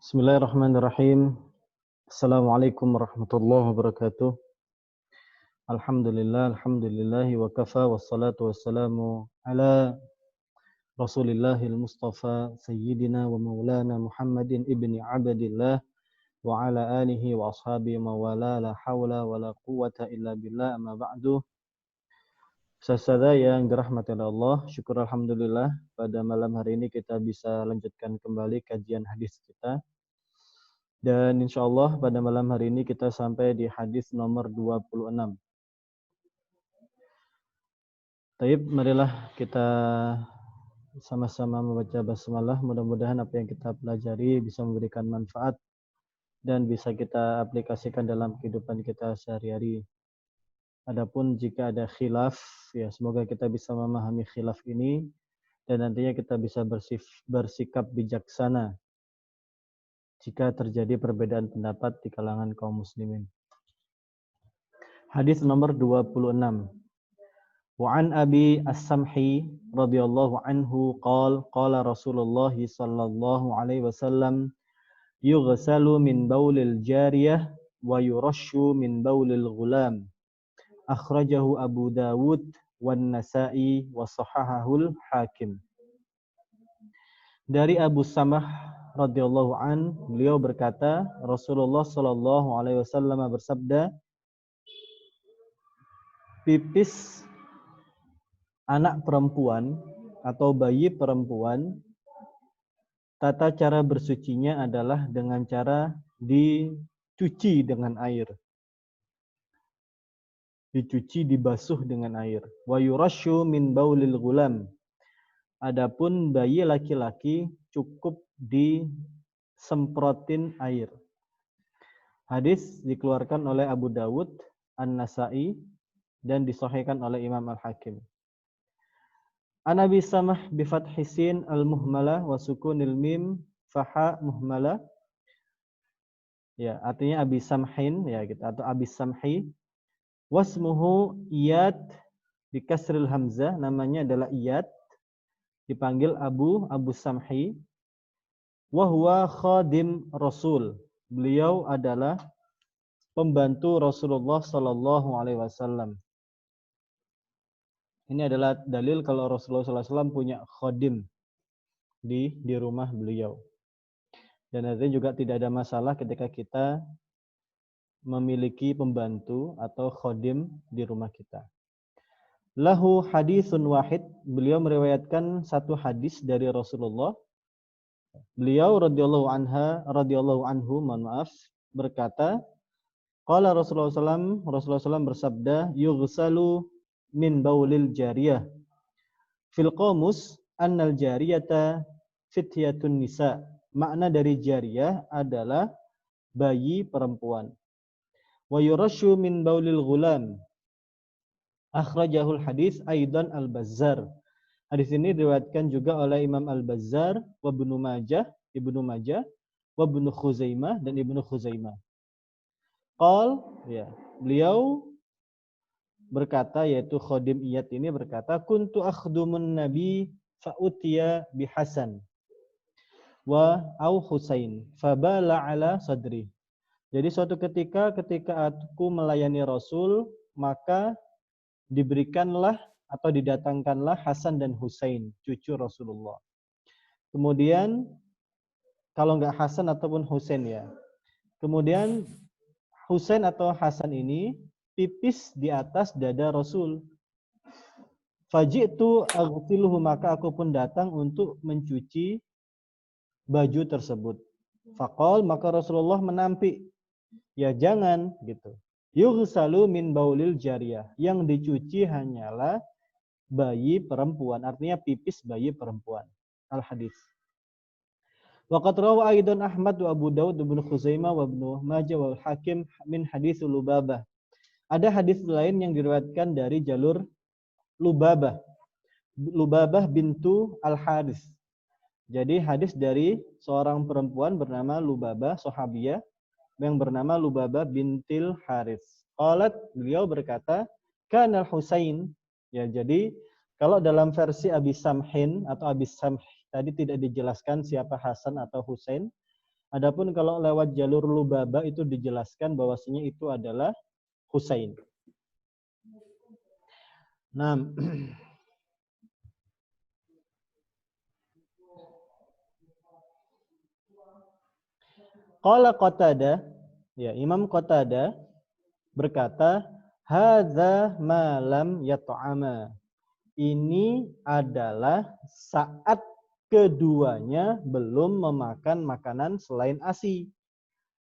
Bismillahirrahmanirrahim. Assalamualaikum warahmatullahi wabarakatuh. Alhamdulillahi wa kafa wassalatu wassalamu ala Rasulillahil Mustafa Sayyidina wa Maulana Muhammadin ibni Abdillah wa ala alihi wa ashabihi mawala la hawla wa la quwwata illa billah amma ba'du. Saudara yang dirahmati Allah, syukur alhamdulillah pada malam hari ini kita bisa lanjutkan kembali kajian hadis kita. Dan insya Allah pada malam hari ini kita sampai di hadis nomor 26. Taib, marilah kita sama-sama membaca basmalah. Mudah-mudahan apa yang kita pelajari bisa memberikan manfaat dan bisa kita aplikasikan dalam kehidupan kita sehari-hari. Adapun jika ada khilaf, ya semoga kita bisa memahami khilaf ini dan nantinya kita bisa bersikap bijaksana jika terjadi perbedaan pendapat di kalangan kaum muslimin. Hadis nomor 26. Wa an Abi As-Samhi radhiyallahu anhu qala Rasulullah sallallahu alaihi wasallam yughsalu min baulil jariyah wa yurashu min baulil ghulam. Akhrajahu Abu Dawud wan Nasa'i wa sahahahul Hakim. Dari Abu Samah radhiyallahu an, beliau berkata, Rasulullah sallallahu alaihi wasallam bersabda, pipis anak perempuan atau bayi perempuan, tata cara bersucinya adalah dengan cara dicuci dengan air. Dicuci, dibasuh dengan air. Wa yurashu min baulil ghulam. Adapun bayi laki-laki cukup disemprotin air. Hadis dikeluarkan oleh Abu Dawud, An-Nasa'i, dan disahihkan oleh Imam Al-Hakim. An Abi Samah bi fathi sin al-muhmalah wa sukunil mim faha muhmalah. Ya, artinya Abi Samhin ya gitu, atau Abi Samhi. Wasmuhu Iyad bi kasril hamzah, namanya adalah Iyad. Dipanggil Abu Samhi. Wa huwa khadim Rasul. Beliau adalah pembantu Rasulullah sallallahu alaihi wasallam. Ini adalah dalil kalau Rasulullah SAW punya khodim di rumah beliau. Dan nanti juga tidak ada masalah ketika kita memiliki pembantu atau khodim di rumah kita. Lahu hadisun wahid, beliau meriwayatkan satu hadis dari Rasulullah. Beliau radhiyallahu anhu, mohon maaf, berkata, qala Rasulullah SAW bersabda, yughsalu min baulil jariyah. Fil qamus annal jariyata fityatun nisa. Makna dari jariyah adalah bayi perempuan. Wa yurashu min baulil ghulam. Akhrajahul hadis aidan al-Bazzar. Hadis ini diriwayatkan juga oleh Imam al-Bazzar wa Ibnu Majah, wa Ibnu Khuzaimah dan Ibnu Khuzaimah. Ya, beliau berkata, yaitu Khodim Iyad ini berkata, kuntu akhdumun nabi fa'utiya bihasan wa au Husain fabala ala sadri. Jadi suatu ketika aku melayani Rasul, maka diberikanlah atau didatangkanlah Hasan dan Husain, cucu Rasulullah. Kemudian kalau enggak Hasan ataupun Husain ya. Kemudian Husain atau Hasan ini pipis di atas dada Rasul. Faji'tu aghsiluhu, maka aku pun datang untuk mencuci baju tersebut. Faqal, maka Rasulullah menampik, ya jangan gitu. Yughsalu min baulil jariyah, yang dicuci hanyalah bayi perempuan, artinya pipis bayi perempuan. Al-hadis. Waqad rawa aidan Ahmad wa Abu Dawud wa Ibnu Khuzaimah wa Ibnu Majah wal Hakim min hadis Lubabah. Ada hadis lain yang diriwayatkan dari jalur Lubabah bintu Al-Haris. Jadi hadis dari seorang perempuan bernama Lubabah, sahabiyah, yang bernama Lubabah bintil Haris. Qalat, beliau berkata, kana Husain. Ya, jadi kalau dalam versi Abi Samhin atau Abi Samh tadi tidak dijelaskan siapa Hasan atau Husain. Adapun kalau lewat jalur Lubaba itu dijelaskan bahwasanya itu adalah Husain. Nah, qala Qatadah, ya Imam Qatadah berkata, hadza ma lam yat'ama. Ini adalah saat keduanya belum memakan makanan selain ASI.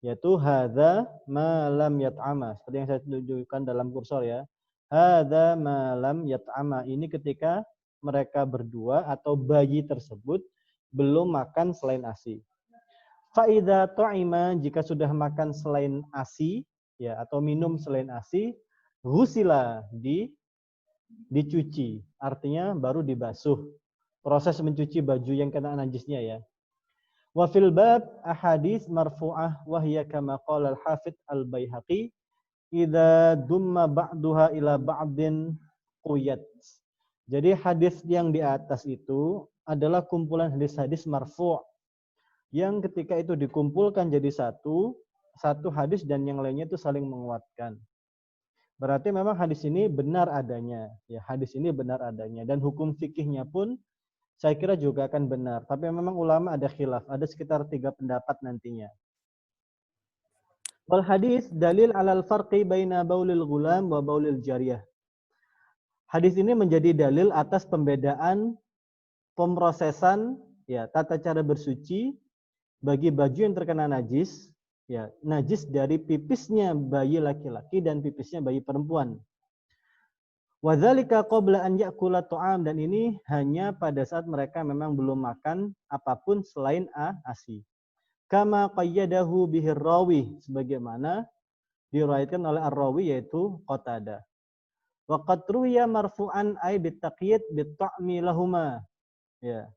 Yaitu hadza ma lam yat'ama. Seperti yang saya tunjukkan dalam kursor ya. Hadza ma lam yat'ama. Ini ketika mereka berdua atau bayi tersebut belum makan selain ASI. Fa'idha ta'ima, jika sudah makan selain ASI, ya, atau minum selain ASI, ghusila, dicuci. Artinya baru dibasuh. Proses mencuci baju yang kena najisnya ya. Wa fil bab ahadits marfu'ah wa hiya kama qala al-Hafidz al-Baihaqi, idza dumma ba'daha ila ba'din quyat. Jadi hadis yang di atas itu adalah kumpulan hadis-hadis marfu', yang ketika itu dikumpulkan jadi satu hadis dan yang lainnya itu saling menguatkan. Berarti memang hadis ini benar adanya, ya hadis ini benar adanya dan hukum fikihnya pun saya kira juga akan benar. Tapi memang ulama ada khilaf, ada sekitar 3 pendapat nantinya. Wal hadis dalil alal farqi baina baulil ghulam wa baulil jariyah. Hadis ini menjadi dalil atas pembedaan pemrosesan, ya tata cara bersuci bagi baju yang terkena najis, ya najis dari pipisnya bayi laki-laki dan pipisnya bayi perempuan. Wadzalika qabla an ya'kula ta'am, dan ini hanya pada saat mereka memang belum makan apapun selain ASI. Kama qayyadahu bihir rawi, sebagaimana diriwayatkan oleh ar-rawi yaitu Qatadah. Wa qad ruwiya marfu'an ay bitaqyid bit-ta'mi lahuma. Ya.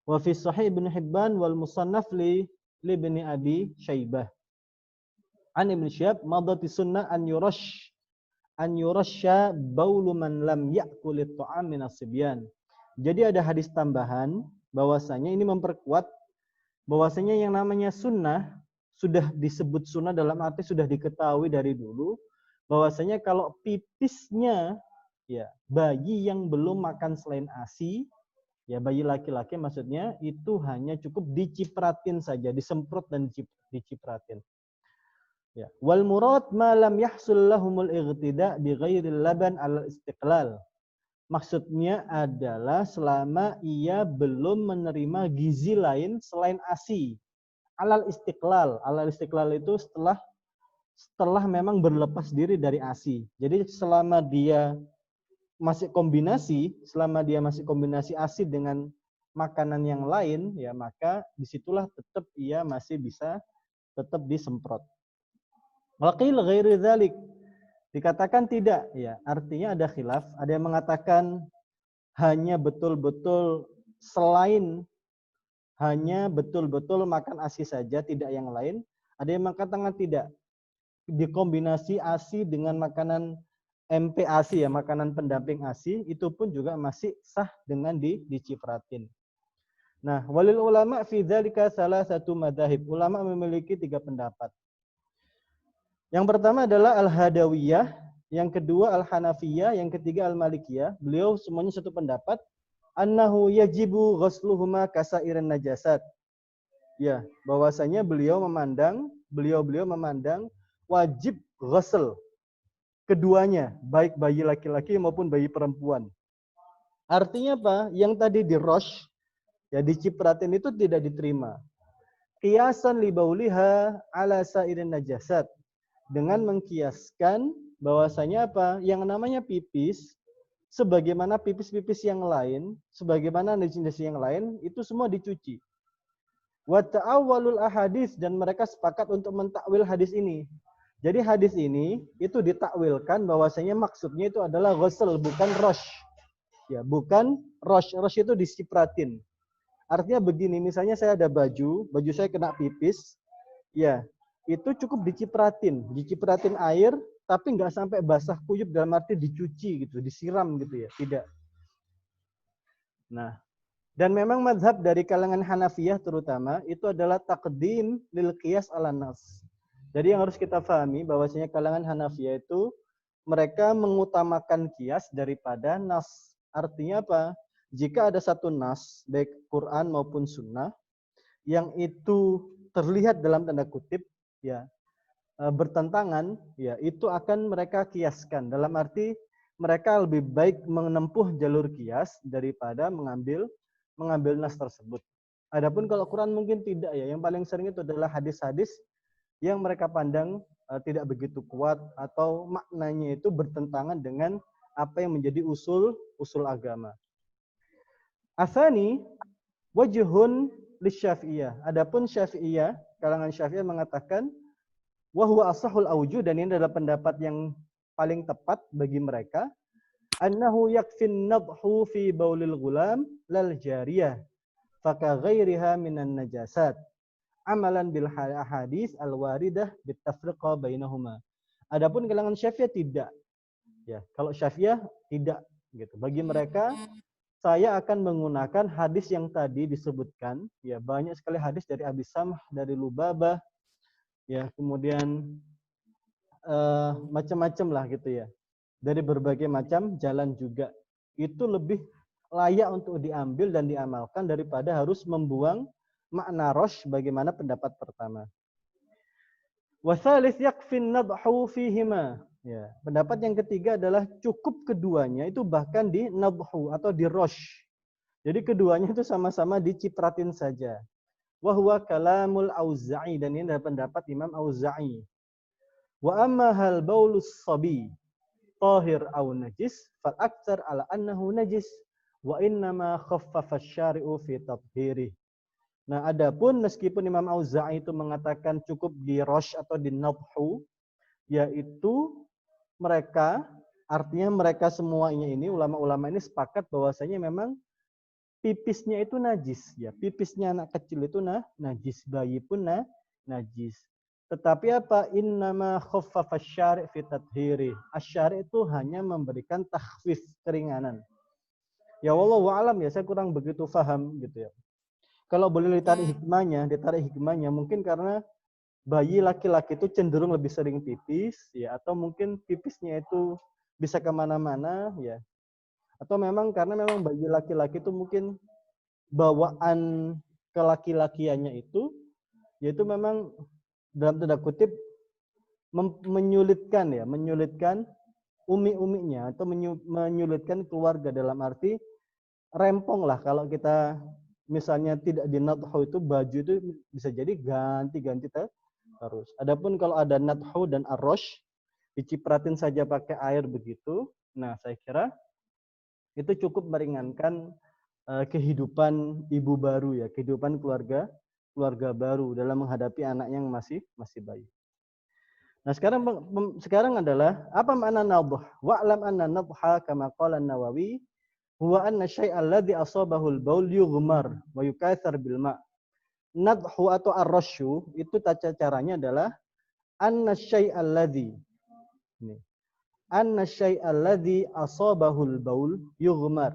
Wa fi sahih Ibnu Hibban wal musannaf li Ibni Abi Syaibah. An Ibnu Syihab madati sunnah an yurasya baulu man lam ya'kulit ta'am minas sibyan. Jadi ada hadis tambahan bahwasanya ini memperkuat bahwasanya yang namanya sunnah sudah disebut sunnah dalam arti sudah diketahui dari dulu bahwasanya kalau pipisnya ya bayi yang belum makan selain ASI, ya bayi laki-laki maksudnya, itu hanya cukup dicipratin saja, disemprot dan dicipratin. Ya. Wal murad ma lam yahsul lahumul ightida bi ghairil laban al istiqlal. Maksudnya adalah selama ia belum menerima gizi lain selain ASI. Alal istiqlal. Alal istiqlal itu setelah memang berlepas diri dari ASI. Jadi selama dia masih kombinasi ASI dengan makanan yang lain, ya maka disitulah tetap ia masih bisa tetap disemprot. Waqil ghairi dzalik, dikatakan tidak, ya artinya ada khilaf. Ada yang mengatakan hanya betul-betul makan ASI saja, tidak yang lain. Ada yang mengatakan tidak, dikombinasi ASI dengan makanan MPASI, ya makanan pendamping ASI, itu pun juga masih sah dengan dicipratin. Nah, walil ulama fi dzalika salah satu madzhab. Ulama memiliki 3 pendapat. Yang pertama adalah Al-Hadawiyah, yang kedua Al-Hanafiyah, yang ketiga Al-Malikiyah. Beliau semuanya satu pendapat, annahu yajibu ghusluhuma kasairin najasat. Ya, bahwasanya beliau memandang wajib ghusl keduanya, baik bayi laki-laki maupun bayi perempuan. Artinya apa? Yang tadi di-rosh, ya dicipratin itu tidak diterima. Qiyasan li bauliha ala sairin najasat. Dengan mengkiaskan bahwasanya apa? Yang namanya pipis, sebagaimana pipis-pipis yang lain, sebagaimana najis yang lain, itu semua dicuci. Wa ta'awwalul ahadits, dan mereka sepakat untuk mentakwil hadis ini. Jadi hadis ini itu ditakwilkan bahwasanya maksudnya itu adalah ghusl, bukan rosh. Ya, bukan rosh. Rosh itu dicipratin. Artinya begini, misalnya saya ada baju saya kena pipis, ya, itu cukup dicipratin air, tapi nggak sampai basah kuyup dalam arti dicuci gitu, disiram gitu ya, tidak. Nah, Dan memang mazhab dari kalangan Hanafiyah terutama itu adalah taqdim lil qiyas ala nas. Jadi yang harus kita pahami bahwasanya kalangan Hanafiyah itu mereka mengutamakan qiyas daripada nas. Artinya apa? Jika ada satu nas, baik Quran maupun sunnah, yang itu terlihat dalam tanda kutip ya bertentangan, ya itu akan mereka kiaskan. Dalam arti mereka lebih baik menempuh jalur kias daripada mengambil nas tersebut. Adapun kalau Quran mungkin tidak ya. Yang paling sering itu adalah hadis-hadis yang mereka pandang tidak begitu kuat atau maknanya itu bertentangan dengan apa yang menjadi usul agama. Asani wajhun lisyafi'iyah. Adapun Syafi'iyah, kalangan Syafi'iyah mengatakan wa huwa ashahul aujuh, dan ini adalah pendapat yang paling tepat bagi mereka, annahu yakfin nadhu fi baulil gulam lal jariyah faka ghairiha minan najasat amalan bil hadis al waridah bit tafriqa bainahuma. Adapun kalangan Syafi'iyah tidak. Ya, kalau Syafi'iyah tidak gitu. Bagi mereka saya akan menggunakan hadis yang tadi disebutkan, ya banyak sekali hadis dari Abi Samh, dari Lubabah, ya kemudian macam-macam lah gitu ya. Dari berbagai macam jalan juga. Itu lebih layak untuk diambil dan diamalkan daripada harus membuang makna rosh bagaimana pendapat pertama. Wasalis yakfin nadhu fihima. Ya, pendapat yang ketiga adalah cukup keduanya itu bahkan di nadhu atau di rosh. Jadi keduanya itu sama-sama dicipratin saja. Wahwa kalamul Auza'i, dan ini adalah pendapat Imam Auza'i. Wa amma hal baulus sabi tahir au najis fal aktsar ala annahu najis wa innama khaffafa asy-syari'u fi tathhirih. Nah, adapun meskipun Imam Auza'i itu mengatakan cukup di rosh atau di nadhu, yaitu mereka, artinya mereka semuanya ini, ulama-ulama ini sepakat bahwasanya memang pipisnya itu najis. Ya, pipisnya anak kecil itu najis, bayi pun najis. Tetapi apa? Innama khaffafa asy-syari' fi tathhirih. Asy-syari' itu hanya memberikan takhfif, keringanan. Ya wallahu a'lam ya, saya kurang begitu paham gitu ya. Kalau boleh ditarik hikmahnya mungkin karena bayi laki-laki itu cenderung lebih sering pipis, ya, atau mungkin pipisnya itu bisa kemana-mana, ya, atau memang karena memang bayi laki-laki itu mungkin bawaan kelaki-lakiannya itu, yaitu memang dalam tanda kutip menyulitkan umi-uminya atau menyulitkan keluarga, dalam arti rempong lah kalau kita misalnya tidak di nadhu itu baju itu bisa jadi ganti-ganti terus. Adapun kalau ada nadhu dan arrosh dicipratin saja pakai air begitu, nah saya kira itu cukup meringankan kehidupan ibu baru ya, kehidupan keluarga baru dalam menghadapi anak yang masih bayi. Nah, sekarang adalah apa makna nadh? Wa'lam anna nadha kama qala an-Nawawi huwa anna syai'al ladzi asabahu al-baul yughmar wa yukathar bil ma'. Nadhu atau ar-rasyu itu tata caranya adalah anna syai'al ladzi asabahu al-baul yughmar.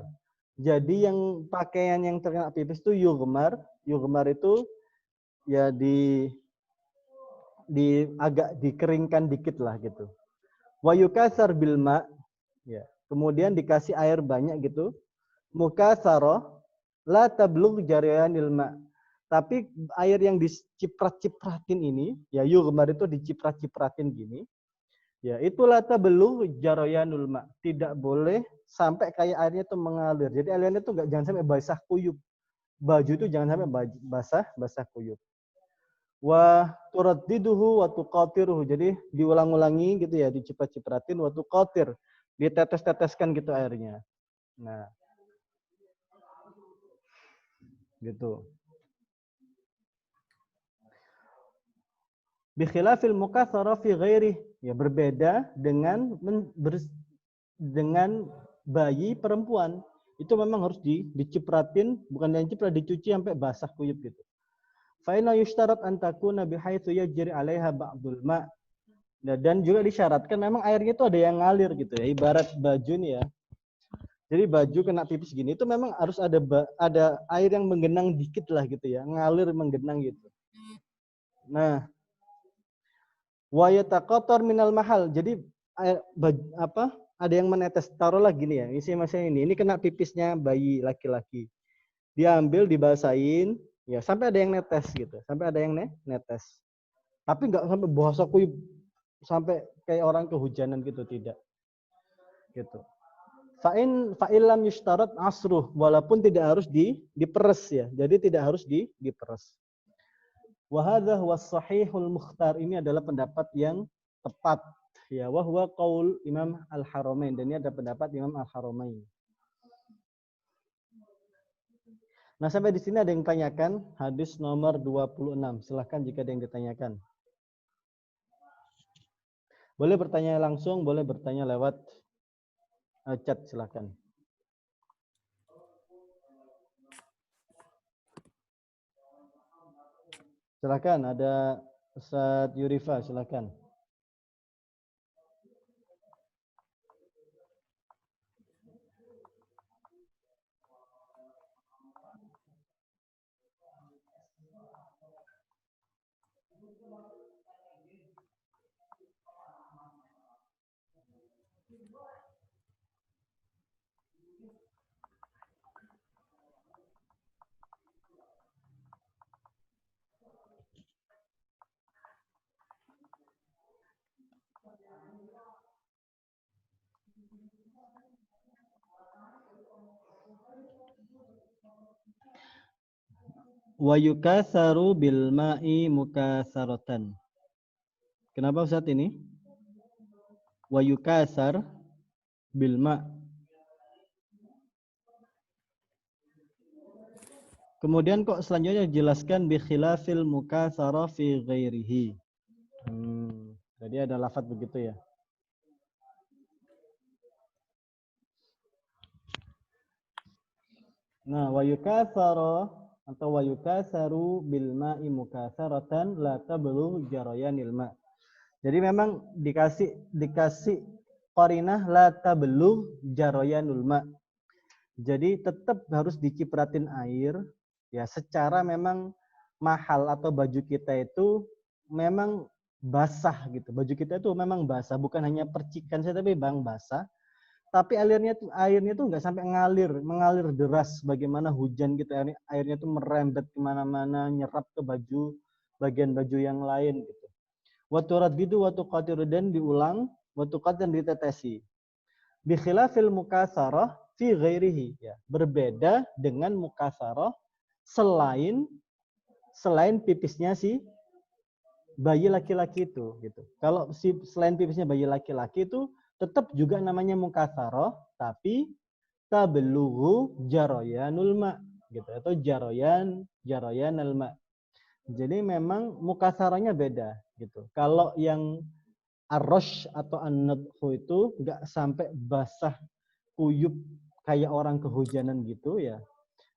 Jadi yang pakaian yang terkena pipis itu yughmar. Yughmar itu ya agak dikeringkan dikit lah gitu. Wa yukathar bil ma', ya. Kemudian dikasih air banyak gitu. Mukatsarah la tablugh jarayanil ma'. Tapi air yang diciprat-cipratin ini, ya yughmar itu diciprat-cipratin gini. Ya, itulah tablugh jarayanul ma'. Tidak boleh sampai kayak airnya itu mengalir. Jadi airnya itu jangan sampai basah kuyup. Baju itu jangan sampai basah kuyup. Wa turaddiduhu wa tuqatiruhu. Jadi diulang-ulangi gitu ya, diciprat-cipratin, wa tuqatir. Ditetes-teteskan gitu airnya. Nah, gitu. Bi khilafil mukatsara fi ghairi, ya berbeda dengan bayi perempuan. Itu memang harus dicipratin, bukan diciprat, dicuci sampai basah kuyup gitu. Fa inna yushtarat an takuna bihaitsu yajri 'alaiha ba'dul ma'. Nah, dan juga disyaratkan memang airnya itu ada yang ngalir gitu ya, ibarat baju nih ya. Jadi baju kena pipis gini itu memang harus ada air yang menggenang dikit lah gitu ya, ngalir menggenang gitu. Nah, wa yataqatar minal mahal. Jadi ada yang menetes. Taruhlah gini ya, ini kena pipisnya bayi laki-laki. Diambil, dibasahin, ya sampai ada yang netes gitu, sampai ada yang netes. Tapi nggak sampai basah kuyup, sampai kayak orang kehujanan gitu, tidak. Gitu. Fa'ilam yushtarat asruh, walaupun tidak harus diperes ya. Jadi tidak harus diperes. Wa hadza huwa sahihul mukhtar, ini adalah pendapat yang tepat ya, wa huwa qaul Imam Al-Haramain, dan ini ada pendapat Imam Al-Haramain. Nah, sampai di sini ada yang tanyakan hadis nomor 26. Silahkan jika ada yang ditanyakan. Boleh bertanya langsung, boleh bertanya lewat chat, silahkan. Silahkan, ada Ustaz Yurifa, silahkan. Wa yukasaru bil ma'i mukasaratan. Kenapa Ustaz ini? Wa yukasar bil ma'. Kemudian kok selanjutnya dijelaskan bi khilafil mukasara fi ghairihi. Jadi ada lafaz begitu ya. Nah, wa yukasara atau wa yukasaru bil ma'i mukasaratan la tablu jarayanil ma'. Jadi memang dikasih qarinah la tablu jarayanul ma'. Jadi tetap harus dicipratin air ya, secara memang mahal atau baju kita itu memang basah gitu. Baju kita itu memang basah, bukan hanya percikan saja tapi basah. Tapi airnya tuh nggak sampai mengalir deras bagaimana hujan gitu. Airnya tuh merembet kemana-mana, nyerap ke bagian baju yang lain gitu. Waturat gitu, watuqatir, dan diulang, watuqat dan ditetesi. Bi khilafil mukasarah fi ghairihi, ya. Berbeda dengan mukasarah selain pipisnya si bayi laki-laki itu gitu. Kalau selain pipisnya bayi laki-laki itu tetap juga namanya mukasarah, tapi tabelughu jarayanul ma gitu, atau jarayanul ma. Jadi memang mukasarahnya beda gitu. Kalau yang arrosh atau an-nadhu itu nggak sampai basah kuyup kayak orang kehujanan gitu ya.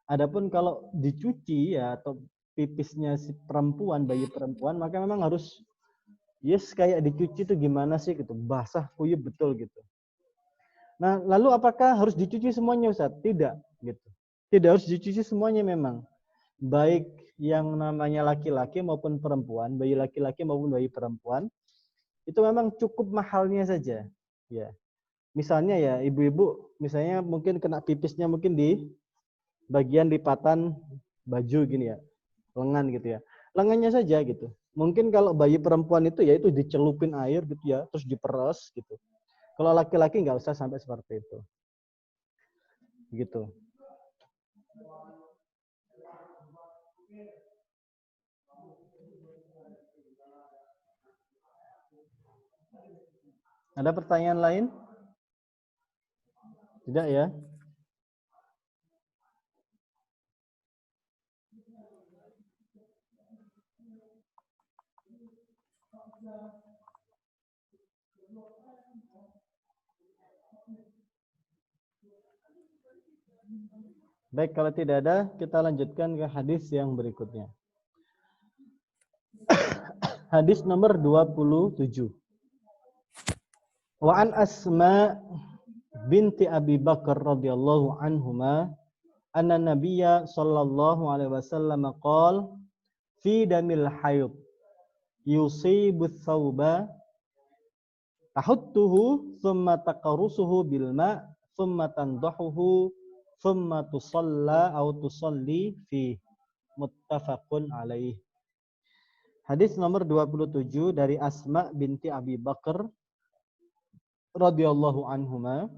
Adapun kalau dicuci ya, atau pipisnya si perempuan, bayi perempuan, maka memang harus kayak dicuci itu gimana sih gitu, basah kuyup betul gitu. Nah, lalu apakah harus dicuci semuanya Ustaz? Tidak gitu. Tidak harus dicuci semuanya memang. Baik yang namanya laki-laki maupun perempuan, bayi laki-laki maupun bayi perempuan, itu memang cukup mahalnya saja. Ya. Misalnya ya, ibu-ibu misalnya mungkin kena pipisnya mungkin di bagian lipatan baju gini ya, lengan gitu ya. Lengannya saja gitu. Mungkin kalau bayi perempuan itu ya itu dicelupin air gitu ya, terus diperes gitu. Kalau laki-laki nggak usah sampai seperti itu. Gitu. Ada pertanyaan lain? Tidak ya? Baik, kalau tidak ada, kita lanjutkan ke hadis yang berikutnya. Hadis nomor 27. Wa an Asma binti Abi Bakar radhiyallahu anhuma anna nabiyya sallallahu alaihi wasallam qala fi damil hayd yusibu thawba tahuttuhu thumma taqarusuhu bil ma thumma tandahuhu thumma tusalla aw tusalli fi muttafaqun alaih. Hadis nomor 27 dari Asma binti Abi Bakar radhiyallahu anhuma,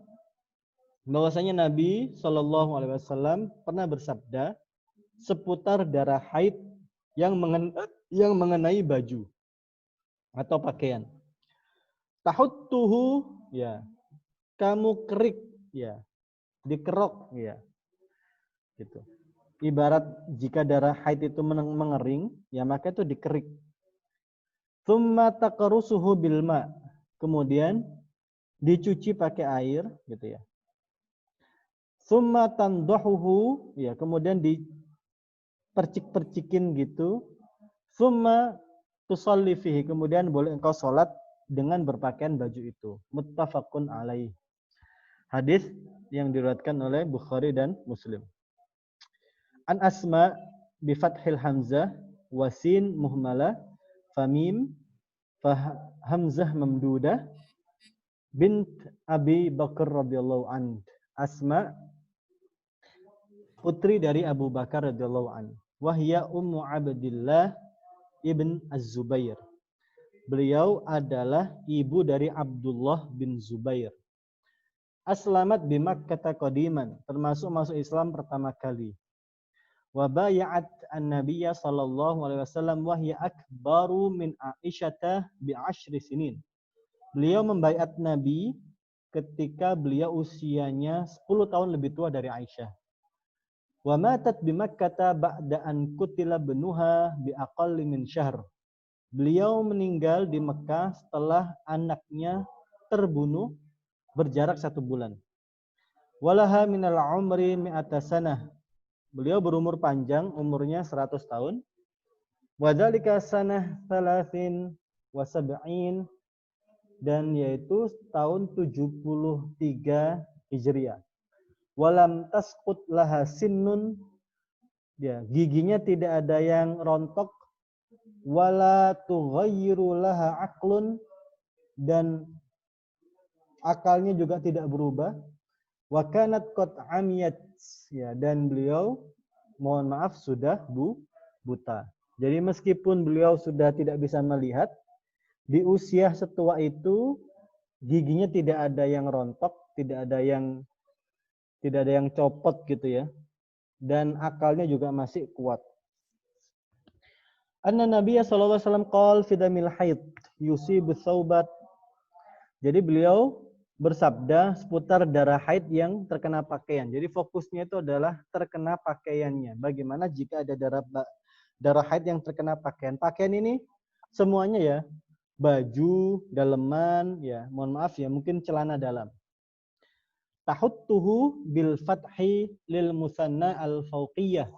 bahwasanya Nabi Shallallahu alaihi wasallam pernah bersabda seputar darah haid yang mengenai baju atau pakaian. Tahuttuhu, ya, kamu kerik, ya, dikerok, ya, gitu. Ibarat jika darah haid itu mengering, ya maka itu dikerik. Tsumma taqrusuhu bil ma, kemudian dicuci pakai air, gitu ya. Tsumma tandahuhu, ya, kemudian dipercik-percikin gitu. Tsumma tusalli fihi, kemudian boleh engkau sholat dengan berpakaian baju itu. Muttafaqun alaih. Hadis yang diriwayatkan oleh Bukhari dan Muslim. An Asma bi fathil hamzah wasin muhmalah famim hamzah mamdudah bint Abi Bakar radhiyallahu an. Asma putri dari Abu Bakar radhiyallahu an. Wahya Ummu Abdillah ibn Az-Zubair. Beliau adalah ibu dari Abdullah bin Zubair. Aslamat bi Makkah qadiman, termasuk masuk Islam pertama kali. Wa bay'at an-nabiyya sallallahu alaihi wasallam wa hiya akbaru min Aisyah bi 10 sinin. Beliau membaiat Nabi ketika beliau usianya 10 tahun lebih tua dari Aisyah. Wa matat bi Makkah ba'da an qutila benuha bi aqalli min syahr. Beliau meninggal di Mekah setelah anaknya terbunuh berjarak 1 bulan. Walaha minal umri mi'ata sanah. Beliau berumur panjang, umurnya 100 tahun. Wa dzalika sanah 30 wa 70, dan yaitu tahun 73 Hijriah. Walam tasqut laha sinnun, ya, giginya tidak ada yang rontok. Wala tughayyiru laha aqlun, dan akalnya juga tidak berubah. Wa kanat qad amiyat, ya, dan beliau mohon maaf sudah buta. Jadi meskipun beliau sudah tidak bisa melihat, di usia setua itu giginya tidak ada yang rontok, tidak ada yang copot gitu ya. Dan akalnya juga masih kuat. Anna Nabiya sallallahu alaihi wasallam qala fi damil haid yusibu thawbat. Jadi beliau bersabda seputar darah haid yang terkena pakaian. Jadi fokusnya itu adalah terkena pakaiannya. Bagaimana jika ada darah haid yang terkena pakaian? Pakaian ini semuanya ya, baju, daleman, ya, mohon maaf ya, mungkin celana dalam. Tahuttuhu bil fathi lil musanna al fawqiyah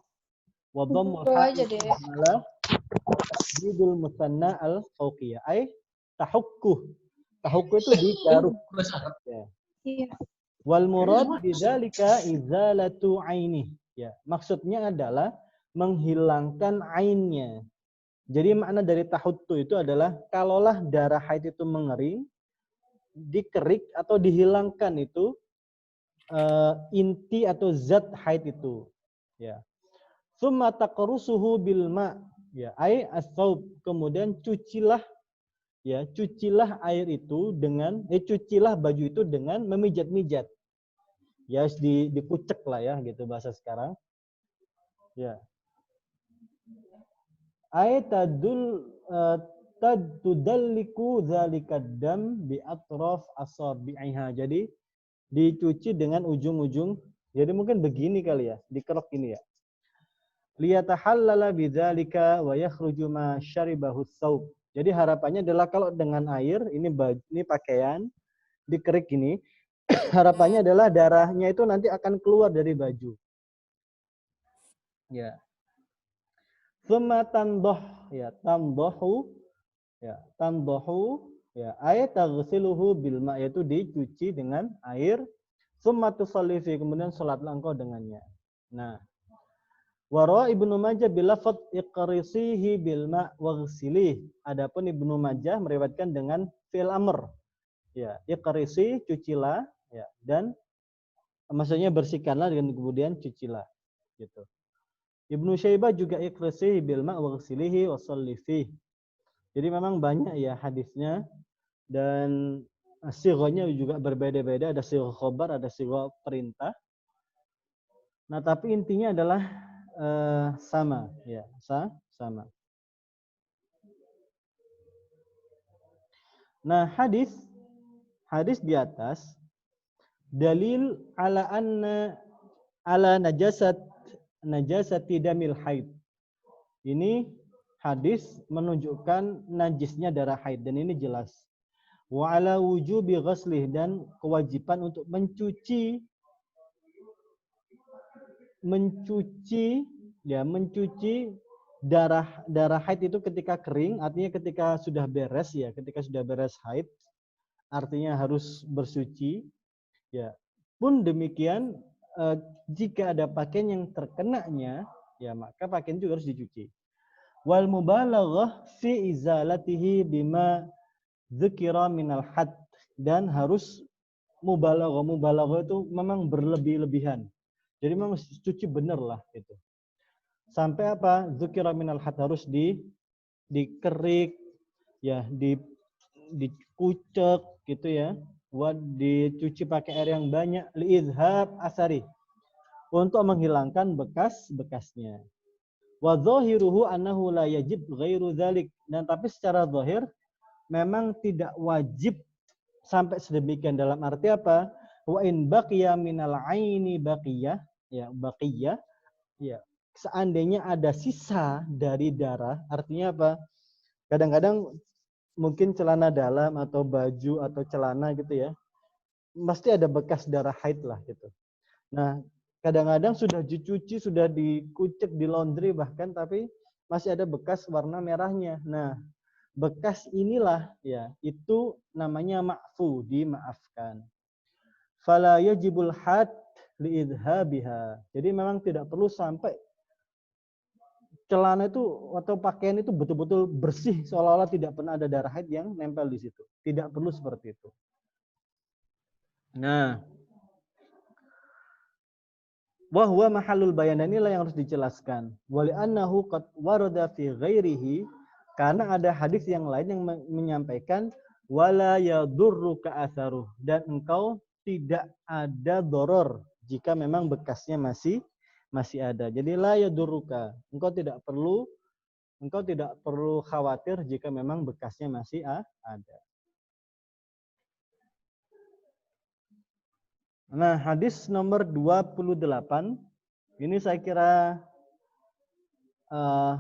wa dhammul ha'a bidul musanna al fawqiyah. Ay tahukku. Tahukku itu digaruk. Ya. Wal murad bidzalika izalatu aini. Ya, maksudnya adalah menghilangkan ainnya. Jadi makna dari tahuttu itu adalah kalaulah darah haid itu mengering, dikerik atau dihilangkan itu inti atau zat haid itu. Ya. Tsumma taqrusuhu bil ma, ya, ai as-saub, kemudian cucilah, ya, cucilah air itu dengan cucilah baju itu dengan memijat-mijat. Ya, dikucek lah ya, gitu bahasa sekarang. Ya. Ai tudalliku dzalikad dam bi atraf asabi'iha. Jadi dicuci dengan ujung-ujung. Jadi mungkin begini kali ya, dikerok ini ya. Liyatahallala bidzalika wa yakhruju ma syaribahu tsawb. Jadi harapannya adalah kalau dengan air ini pakaian dikerik ini, harapannya adalah darahnya itu nanti akan keluar dari baju. Ya. Tsumma tandoh, ya, tandohu, ya, tandohu, ya, ayat taghsiluhu bil ma, yaitu dicuci dengan air. Tsumma tusalli fi, kemudian salatlah engkau dengannya. Nah, wa Ibnu Majah bilafadz iqrisihi bil ma' waghsilih. Adapun Ibnu Majah meriwayatkan dengan fi'il amr. Ya, iqrisi, cucilah, ya, dan maksudnya bersihkanlah dan kemudian cucilah, gitu. Ibnu Syaibah juga iqrisi bil ma' waghsilihi wa shalli fihi. Jadi memang banyak ya hadisnya, dan sighahnya juga berbeda-beda, ada sighah khabar, ada sighah perintah. Nah, tapi intinya adalah sama, ya, sama. Nah, hadis di atas dalil ala anna ala najasati damil haid. Ini hadis menunjukkan najisnya darah haid, dan ini jelas. Wa ala wujubi ghaslih, dan kewajiban untuk mencuci darah haid itu ketika kering, artinya ketika sudah beres ya, ketika sudah beres haid, artinya harus bersuci ya. Pun demikian jika ada pakaian yang terkenanya ya, maka pakaian juga harus dicuci. Wal mubalaghah fi izalatihi bima dzikra minal had, dan harus mubalaghah itu memang berlebih-lebihan. Jadi memang cuci benar lah itu. Sampai apa? Dzikra minal had, harus dikerik ya, dikucek gitu ya. Dicuci pakai air yang banyak, liizhab asari, untuk menghilangkan bekas-bekasnya. Wa dhahiruhu annahu la yajib ghairu dzalik, dan tapi secara zahir memang tidak wajib sampai sedemikian. Dalam arti apa? Wa in baqiya minal aini baqiyah, ya, baqiyah, ya, seandainya ada sisa dari darah, artinya apa? Kadang-kadang mungkin celana dalam atau baju atau celana gitu ya, pasti ada bekas darah haid lah gitu. Nah, kadang-kadang sudah dicuci, sudah dikucek, di laundry bahkan, tapi masih ada bekas warna merahnya. Nah, bekas inilah ya, itu namanya ma'fu, dimaafkan. Fala yajibul had liidhabiha. Jadi memang tidak perlu sampai celana itu atau pakaian itu betul-betul bersih, seolah-olah tidak pernah ada darah haid yang nempel di situ. Tidak perlu seperti itu. Nah, wa huwa mahallul bayan, inilah yang harus dijelaskan. Wa li'annahu qad warada fi ghairihi, karena ada hadis yang lain yang menyampaikan wala yadurruka atharuh, dan engkau tidak ada doror jika memang bekasnya masih ada. Jadi la yadurruka, engkau tidak perlu khawatir jika memang bekasnya masih ada. Nah, hadis nomor 28 ini saya kira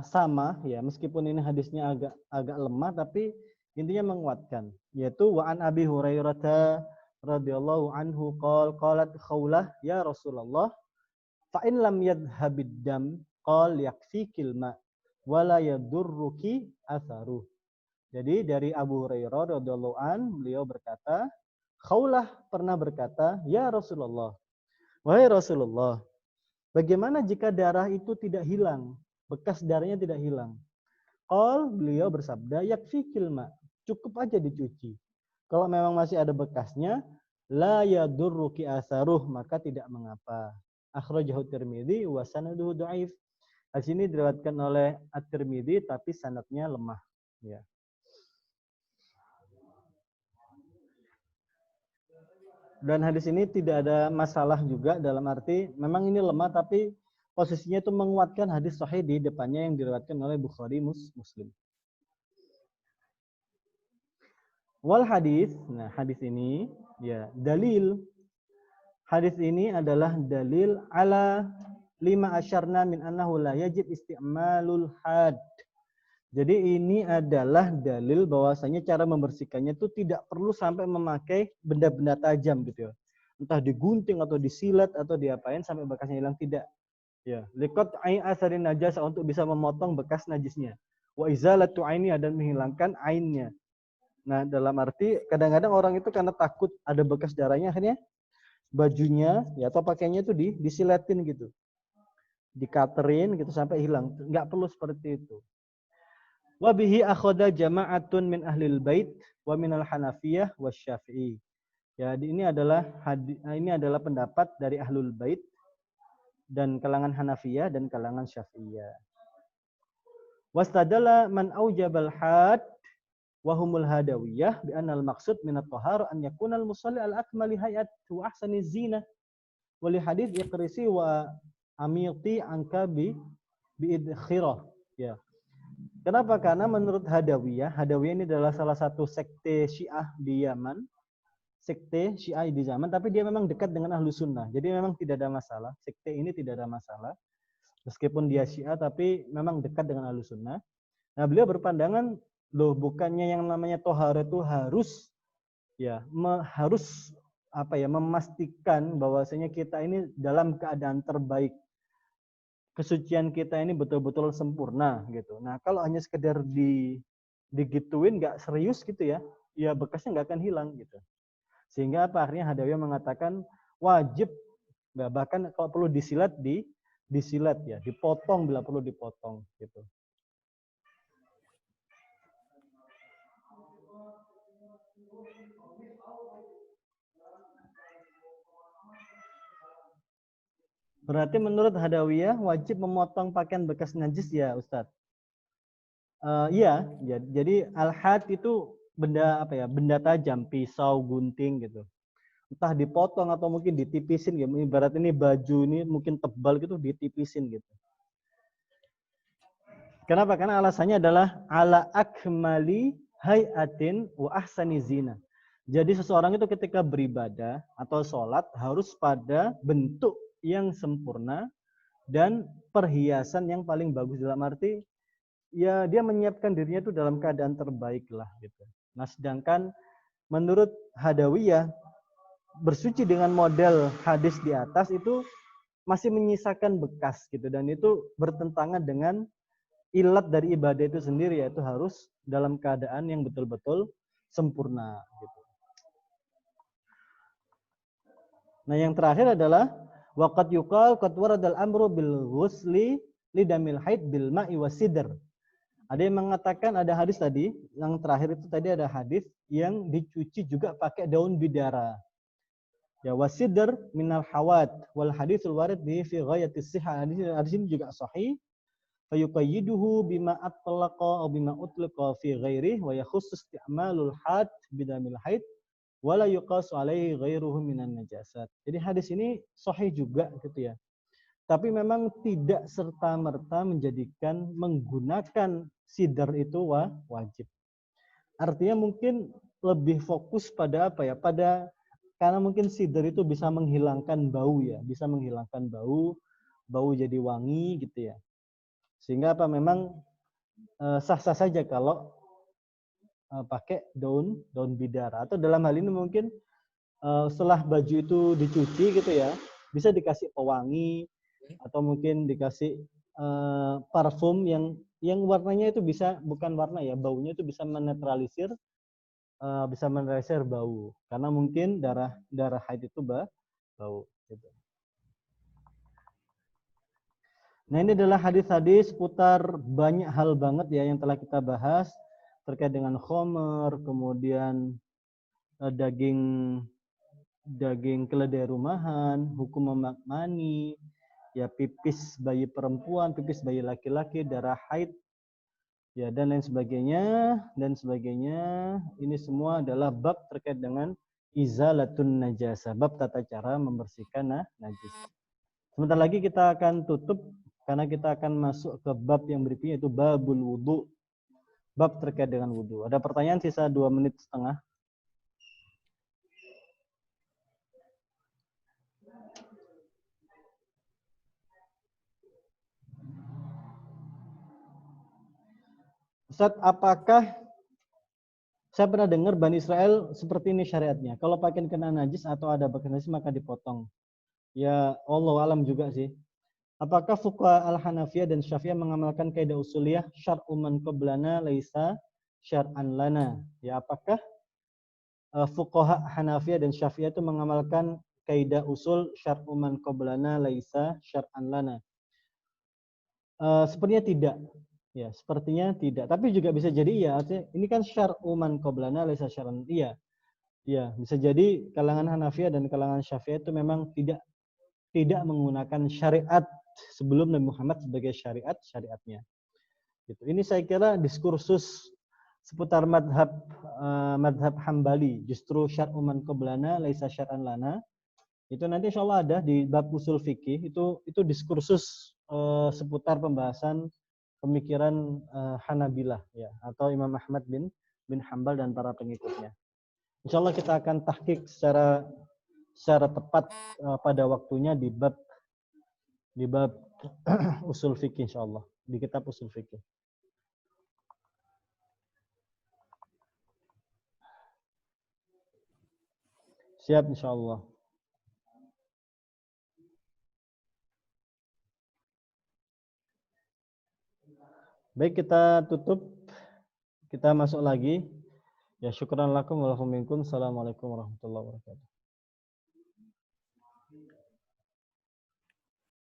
sama ya, meskipun ini hadisnya agak lemah, tapi intinya menguatkan, yaitu wa an Abi Hurairah radhiyallahu anhu qalat Khawlah ya Rasulullah fa in lam yadhhabid dam qal yakfikil ma wala yadurruki atharuh. Jadi dari Abu Hurairah radhiyallahu an, beliau berkata, Khawlah pernah berkata, ya Rasulullah, wahai Rasulullah, bagaimana jika darah itu tidak hilang, bekas darahnya tidak hilang? Qal, beliau bersabda, yakfikil ma, cukup aja dicuci. Kalau memang masih ada bekasnya, la yadurruki atharuh, maka tidak mengapa. Akhrajahu Tirmidzi wa sanaduhu dhaif. Hadis ini diriwayatkan oleh At-Tirmidzi tapi sanadnya lemah, ya. Dan hadis ini tidak ada masalah juga, dalam arti memang ini lemah tapi posisinya itu menguatkan hadis sahih di depannya yang diriwayatkan oleh Bukhari Muslim. Wal hadis, nah hadis ini ya dalil. Hadis ini adalah dalil ala lima asyarna min annahu la yajib isti'malul had. Jadi ini adalah dalil bahwasanya cara membersihkannya itu tidak perlu sampai memakai benda-benda tajam gitu ya. Entah digunting atau disilat atau diapain sampai bekasnya hilang, tidak. Ya, liqat ai asarin najasa, untuk bisa memotong bekas najisnya. Wa izalatu aini, dan menghilangkan ainnya. Nah, dalam arti kadang-kadang orang itu karena takut ada bekas darahnya, akhirnya bajunya ya atau pakaiannya itu disiletin gitu. Dikaterin gitu sampai hilang. Enggak perlu seperti itu. Wa bihi akhadha jama'atun min ahlil bait wa minal Hanafiyah wasy-Syafi'i. Ya, ini adalah pendapat dari Ahlul Bait dan kalangan Hanafiyah dan kalangan Syafi'iyah. Wastadalla man aujabal had wa humul hadawiyah bi anna al maqsud min at-tahara an yakuna al musalli al akmali hayat wa ahsani zina wa li hadits iqrisi wa amiti anka bi idkhirah. Ya. Kenapa? Karena menurut Hadawiyah ini adalah salah satu sekte Syiah di Yaman. Sekte Syiah di zaman, tapi dia memang dekat dengan Ahlu Sunnah. Jadi memang tidak ada masalah. Sekte ini tidak ada masalah. Meskipun dia Syiah, tapi memang dekat dengan Ahlu Sunnah. Nah, beliau berpandangan, loh bukannya yang namanya tohara itu harus memastikan bahwasanya kita ini dalam keadaan terbaik. Kesucian kita ini betul-betul sempurna gitu. Nah, kalau hanya sekedar digituin nggak serius gitu ya bekasnya nggak akan hilang gitu. Sehingga apa akhirnya Hadawiyah mengatakan wajib, bahkan kalau perlu disilat disilat ya, dipotong bila perlu dipotong gitu. Berarti menurut Hadawiyah wajib memotong pakaian bekas najis ya, Ustadz? Iya, jadi al-had itu benda benda tajam, pisau, gunting gitu. Entah dipotong atau mungkin ditipisin gitu. Ibarat ini baju ini mungkin tebal gitu ditipisin gitu. Kenapa? Karena alasannya adalah ala akmali hayatin wa ahsani zina. Jadi seseorang itu ketika beribadah atau sholat harus pada bentuk yang sempurna dan perhiasan yang paling bagus, dalam arti ya dia menyiapkan dirinya itu dalam keadaan terbaik lah gitu. Nah, sedangkan menurut Hadawiyah bersuci dengan model hadis di atas itu masih menyisakan bekas gitu, dan itu bertentangan dengan ilat dari ibadah itu sendiri, yaitu harus dalam keadaan yang betul-betul sempurna gitu. Nah, yang terakhir adalah waqad yuqal qad waradal amru bil ghusli lidamil haid bil ma'i wasidr. Ada yang mengatakan, ada hadis tadi, yang terakhir itu tadi ada hadis yang dicuci juga pakai daun bidara. Ya, wasidr minal hawat wal haditsul warid bi fi ghayatis sihah. Hadis ini juga sahih. Fayuqayyiduhu bima atlaqa aw bima utlaqa fi ghairihi wa yakhussu isti'malul had bidamil haid wala yuqasu alaihi ghairuhu minan najasat. Jadi hadis ini sahih juga gitu ya. Tapi memang tidak serta-merta menjadikan menggunakan sidar itu wajib. Artinya mungkin lebih fokus pada karena mungkin sidar itu bisa menghilangkan bau ya, bisa menghilangkan bau jadi wangi gitu ya. Sehingga memang sah-sah saja kalau pakai daun bidara, atau dalam hal ini mungkin setelah baju itu dicuci gitu ya, bisa dikasih pewangi atau mungkin dikasih parfum yang warnanya itu bisa bukan warna ya, baunya itu bisa menetralisir bau, karena mungkin darah haid itu bau gitu. Nah, ini adalah hadis-hadis putar banyak hal banget ya yang telah kita bahas terkait dengan khomer, kemudian daging keledai rumahan, hukum memakmani, ya pipis bayi perempuan, pipis bayi laki-laki, darah haid, ya dan lain sebagainya. Ini semua adalah bab terkait dengan izalatun najasah, bab tata cara membersihkan najis. Sebentar lagi kita akan tutup karena kita akan masuk ke bab yang berikutnya, yaitu babul wudu, bab terkait dengan wudu. Ada pertanyaan sisa 2 menit setengah. Ustaz, apakah saya pernah dengar Bani Israel seperti ini syariatnya? Kalau pakaian kena najis atau ada bekas najis maka dipotong. Ya, Allah alam juga sih. Apakah fuqaha al-Hanafiyah dan Syafi'iyah mengamalkan kaidah usuliyah syar'u man qablana laisa syar'an lana? Ya, apakah fuqaha Hanafiyah dan Syafi'iyah itu mengamalkan kaidah usul syar'u man qablana laisa syar'an lana. Sepertinya tidak. Ya, sepertinya tidak. Tapi juga bisa jadi iya. Artinya ini kan syar'u man qablana laisa syar'an. Iya. Ya, bisa jadi kalangan Hanafiyah dan kalangan Syafi'iyah itu memang tidak menggunakan syariat sebelum Nabi Muhammad sebagai syariatnya. Gitu. Ini saya kira diskursus seputar madhab Hambali, justru syar'u man qablana laisa syar'an lana. Itu nanti insya Allah ada di bab usul fikih, itu diskursus seputar pembahasan pemikiran Hanabilah ya, atau Imam Ahmad bin Hambal dan para pengikutnya. Insya Allah kita akan tahqiq secara tepat pada waktunya di bab usul fikih insya Allah, di kitab usul fikih. Siap insya Allah. Baik, kita tutup. Kita masuk lagi. Ya, syukran lakum wa lakum minkum. Assalamualaikum warahmatullahi wabarakatuh.